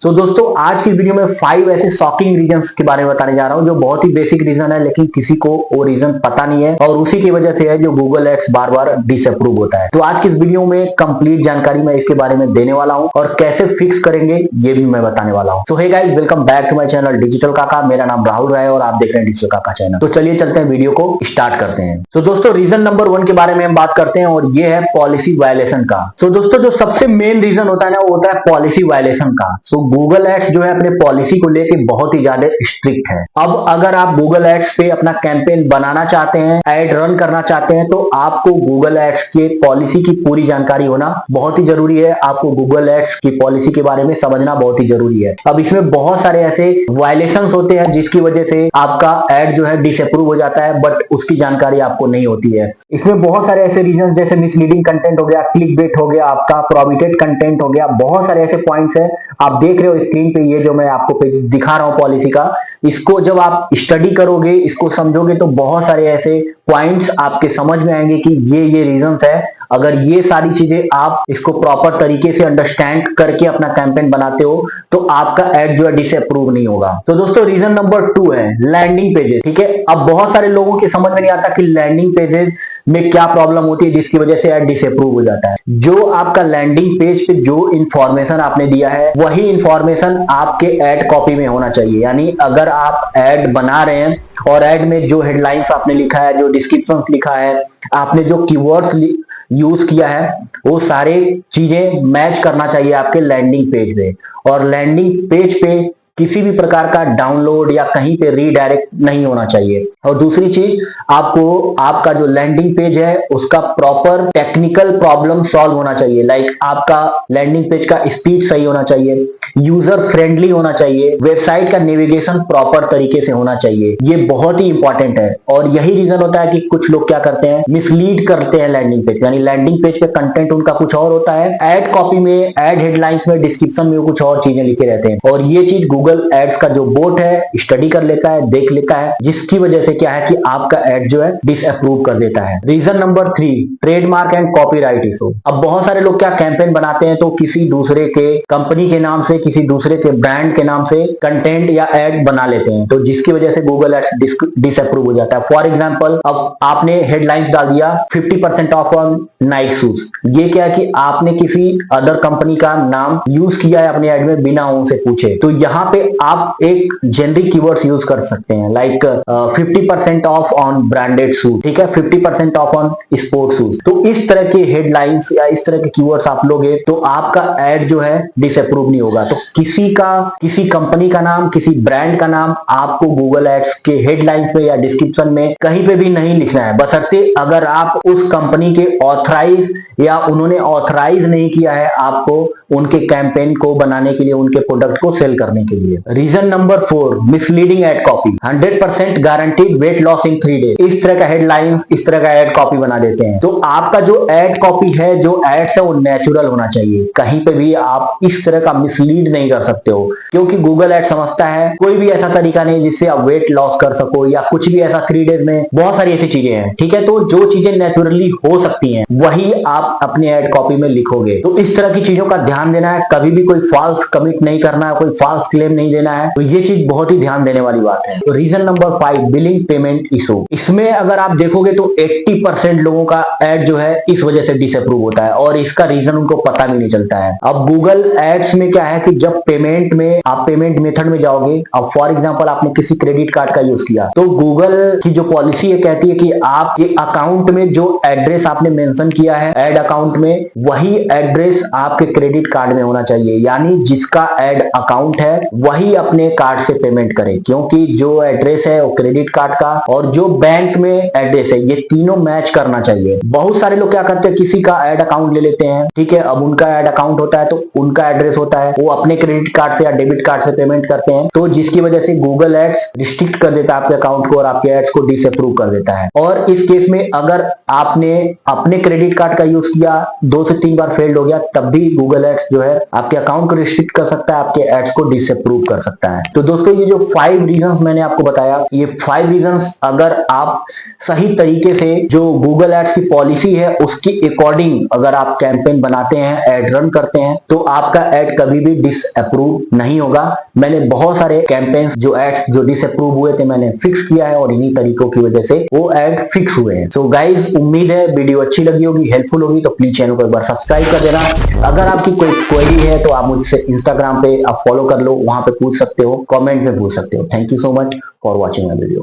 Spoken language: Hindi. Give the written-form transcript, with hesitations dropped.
तो दोस्तों आज की वीडियो में 5 ऐसे शॉकिंग रीजंस के बारे में बताने जा रहा हूं जो बहुत ही बेसिक रीजन है, लेकिन किसी को वो रीजन पता नहीं है और उसी की वजह से है जो गूगल एड्स बार बार डिसअप्रूव होता है। तो आज की इस वीडियो में कंप्लीट जानकारी मैं इसके बारे में देने वाला हूं और कैसे फिक्स करेंगे ये भी मैं बताने वाला हूं। So hey guys, welcome back to my channel digital Kaka. मेरा नाम राहुल राय और आप देख रहे हैं डिजिटल काका चैनल। तो चलिए चलते हैं, वीडियो को स्टार्ट करते हैं। तो दोस्तों दोस्तों नंबर 1 के बारे में हम बात करते हैं और ये है पॉलिसी वायलेशन का। तो दोस्तों जो सबसे मेन रीजन होता है ना, वो होता है पॉलिसी वायलेशन का। तो गूगल एड्स जो है अपने पॉलिसी को लेके बहुत ही ज्यादा स्ट्रिक्ट है। अब अगर आप गूगल एड्स पे अपना कैंपेन बनाना चाहते हैं, एड रन करना चाहते हैं, तो आपको गूगल एड्स के पॉलिसी की पूरी जानकारी होना बहुत ही जरूरी है। आपको गूगल एड्स की पॉलिसी के बारे में समझना बहुत ही जरूरी है। अब इसमें बहुत सारे ऐसे वायलेशंस होते हैं जिसकी वजह से आपका एड जो है डिसअप्रूव हो जाता है, बट उसकी जानकारी आपको नहीं होती है। इसमें बहुत सारे ऐसे रीजन जैसे मिसलीडिंग कंटेंट हो गया, क्लिक बेट हो गया, आपका प्रोहिबिटेड कंटेंट हो गया, बहुत सारे ऐसे पॉइंट्स हैं। आप देख रहे हो स्क्रीन पे, ये जो मैं आपको पेज दिखा रहा हूं पॉलिसी का, इसको जब आप स्टडी करोगे, इसको समझोगे, तो बहुत सारे ऐसे पॉइंट्स आपके समझ में आएंगे कि ये रीजंस है। अगर ये सारी चीजें आप इसको प्रॉपर तरीके से अंडरस्टैंड करके अपना कैंपेन बनाते हो तो आपका एड जो है डिसअप्रूव नहीं होगा। तो दोस्तों रीजन नंबर 2 है लैंडिंग पेजेस। ठीक है, अब बहुत सारे लोगों के समझ में नहीं आता कि लैंडिंग पेजेस में क्या प्रॉब्लम होती है जिसकी वजह से एड डिसअप्रूव हो जाता है। जो आपका लैंडिंग पेज पे जो इंफॉर्मेशन आपने दिया है वही इंफॉर्मेशन आपके एड कॉपी में होना चाहिए। यानी अगर आप एड बना रहे हैं और एड में जो हेडलाइंस आपने लिखा है, जो डिस्क्रिप्शन लिखा है, आपने जो कीवर्ड्स यूज किया है, वो सारे चीजें मैच करना चाहिए आपके लैंडिंग पेज पे। और लैंडिंग पेज पे किसी भी प्रकार का डाउनलोड या कहीं पे रीडायरेक्ट नहीं होना चाहिए। और दूसरी चीज, आपको आपका जो लैंडिंग पेज है उसका प्रॉपर टेक्निकल प्रॉब्लम सॉल्व होना चाहिए। लाइक आपका लैंडिंग पेज का स्पीड सही होना चाहिए, यूजर फ्रेंडली होना चाहिए, वेबसाइट का नेविगेशन प्रॉपर तरीके से होना चाहिए। ये बहुत ही इंपॉर्टेंट है और यही रीजन होता है कि कुछ लोग क्या करते हैं, मिसलीड करते हैं लैंडिंग पेज। यानी लैंडिंग पेज पे कंटेंट उनका कुछ और होता है, एड कॉपी में, एड हेडलाइंस में, डिस्क्रिप्शन में कुछ और चीजें लिखे रहते हैं। और ये चीज गूगल एड्स का जो बोट है स्टडी कर लेता है, देख लेता है, जिसकी वजह से क्या है कि आपका एड जो है डिसअप्रूव कर देता है। Reason number 3, trademark and copyright issue. अब बहुत सारे लोग क्या कैंपेन बनाते हैं तो किसी दूसरे के कंपनी के नाम से, किसी दूसरे के ब्रांड के नाम से कंटेंट या एड बना लेते हैं, तो जिसकी वजह से गूगल एड्स डिसअप्रूव हो जाता है। फॉर एग्जांपल, अब आपने हेडलाइंस डाल दिया 50% ऑफ ऑन नाइक शूज। ये क्या है कि आपने किसी अदर कंपनी का नाम यूज किया है अपने एड में बिना उनसे पूछे। तो यहाँ पे आप एक जेनरिक कीवर्ड्स यूज कर सकते हैं, like 50% of on branded shoes. ठीक है, 50% ऑफ ऑन स्पोर्ट्स शूज। तो इस तरह के हेडलाइंस या इस तरह के कीवर्ड्स आप लोगे तो आपका एड जो है डिसअप्रूव नहीं होगा। तो किसी कंपनी का नाम, किसी ब्रांड का नाम आपको गूगल एड्स के हेडलाइंस में या डिस्क्रिप्शन में कहीं पे भी नहीं लिखना है, बशर्ते अगर आप उस कंपनी के ऑथराइज या उन्होंने ऑथराइज नहीं किया है आपको उनके कैंपेन को बनाने के लिए, उनके प्रोडक्ट को सेल करने के लिए। Reason number 4, misleading ad copy. 100% guaranteed weight loss in 3 days. इस तरह का हेडलाइंस, इस तरह का एड कॉपी बना देते हैं। तो आपका जो एड कॉपी है, जो एड्स है, वो नेचुरल होना चाहिए। कहीं पे भी आप इस तरह का मिसलीड नहीं कर सकते हो, क्योंकि गूगल एड समझता है कोई भी ऐसा तरीका नहीं जिससे आप वेट लॉस कर सको या कुछ भी ऐसा 3 डेज में। बहुत सारी ऐसी चीजें हैं। ठीक है, तो जो चीजें नेचुरली हो सकती हैं वही आप अपने एड कॉपी में लिखोगे। तो इस तरह की चीजों का ध्यान देना है। कभी भी कोई फॉल्स कमिट नहीं करना है, कोई फॉल्स क्लेम नहीं देना है। तो ये चीज बहुत ही ध्यान देने वाली बात है। तो reason number 5, billing payment issue. इसमें अगर आप देखोगे तो 80% लोगों का एड जो है इस वजह से डिसअप्रूव होता है और इसका रीजन उनको पता भी नहीं चलता है। अब गूगल एड्स में क्या है कि जब पेमेंट में आप पेमेंट मेथड में जाओगे, अब फॉर एग्जांपल आपने किसी क्रेडिट कार्ड का यूज किया, तो गूगल की जो पॉलिसी है कहती है कि आपके अकाउंट में जो एड्रेस आपने मेंशन किया है एड अकाउंट में, वही एड्रेस आपके क्रेडिट कार्ड में होना चाहिए। यानी जिसका एड अकाउंट है वही अपने कार्ड से पेमेंट करे, क्योंकि जो एड्रेस है वो क्रेडिट कार्ड का और जो बैंक में एड्रेस है, ये तीनों मैच करना चाहिए। बहुत सारे लोग क्या करते हैं, किसी का एड अकाउंट ले लेते हैं। ठीक है, अब उनका एड अकाउंट होता है तो उनका एड्रेस होता है, वो अपने क्रेडिट कार्ड से या डेबिट कार्ड से पेमेंट करते हैं, तो जिसकी वजह से गूगल एड्स रिस्ट्रिक्ट कर देता है आपके अकाउंट को और आपके एड्स को डिसअप्रूव कर देता है। और इस केस में अगर आपने अपने क्रेडिट कार्ड का यूज किया, 2 से 3 बार फेल्ड हो गया, तब भी गूगल एड्स जो है आपके अकाउंट को रिस्ट्रिक्ट कर सकता है, आपके एड्स को डिसअप्रूव डिसअप्रूव कर सकता है। तो दोस्तों ये जो 5 रीजंस मैंने आपको बताया, ये 5 रीजंस अगर आप सही तरीके से जो गूगल एड्स की पॉलिसी है उसकी अकॉर्डिंग अगर आप कैंपेन बनाते हैं, एड रन करते हैं, तो आपका एड कभी भी डिसअप्रूव नहीं होगा। मैंने बहुत सारे कैंपेन्स जो एड्स जो डिसअप्रूव हुए थे मैंने फिक्स किया है और इन्हीं तरीकों की वजह से वो एड फिक्स हुए हैं। तो गाइज उम्मीद है वीडियो अच्छी लगी होगी, हेल्पफुल होगी, तो प्लीज चैनल को एक बार सब्सक्राइब कर देना। अगर आपकी कोई क्वेरी है तो आप मुझसे इंस्टाग्राम पे आप फॉलो कर लो, वहां पे पूछ सकते हो, कमेंट में पूछ सकते हो। Thank you so much for watching my video.